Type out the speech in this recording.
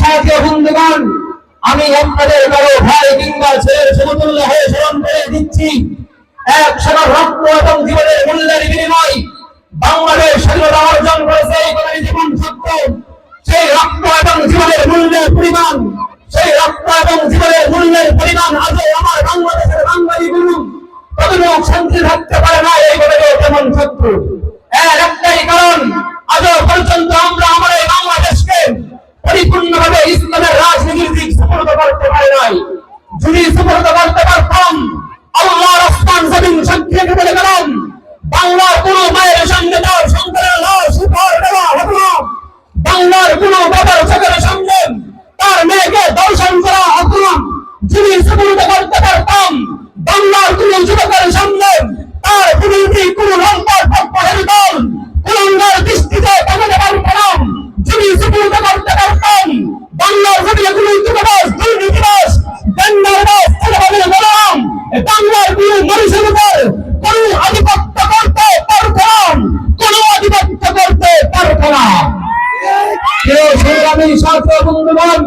সাথী বন্ধুগণ, আমি আপনাদের কারো ভাই কিংবা ছেলের সমতুল্য হয়ে স্মরণ করে দিচ্ছি, এক সারা রক্ত এবং জীবনের মূল্যের বিনিময় বাংলাদেশ স্বাধীনতা অর্জন করেছে। এই কথাটি জীবন সত্য। সেই রক্ত এবং জীবনের মূল্যের পরিমাণ, সেই রক্ত এবং জীবনের মূল্যের পরিমাণ আজও আমার বাংলাদেশের বাঙালি গুরু কতটুকু শান্তি থাকতে পারে না, এই কথাটিও তেমন সত্য। এর একটাই কারণ, আজও পর্যন্ত আমরা আমার এই বাংলাদেশকে পরিপূর্ণভাবে ইসলামের রাজনীতির দিক সুপর্দ করতে পারি নাই। যদি সুপর্দ করতে পারতাম, আল্লাহর আসমান জমিন সাক্ষী রেখে বলে গেলাম, বাংলার কোন মায়ের সামনে তার সন্তানের লাশ উপহার দেওয়া হতো না। বাংলার কোন বাবার চোখের সামনে তার মেয়েকে দর্শন করা হতো না। যদি সুপর্দ করতে পারতাম, বাংলার কোন যুবকের সামনে তার বিরোধী কোন লম্বার পক্ষের দল কুলঙ্গার দৃষ্টিতে তাকাতে পারতাম। যদি সুপর্দ করতে পারতাম, বাংলার জমিনে কোন যুববাস, দুর্নীতিবাস, গেন্ডারবাস ছেলেবাদের বললাম, বাংলার কোন মানুষের উপর কোন আধিপত্য করতে পারতাম, কোন আধিপত্য করতে পারতাম না। প্রিয় সংগ্রামী ছাত্র বন্ধুগণ,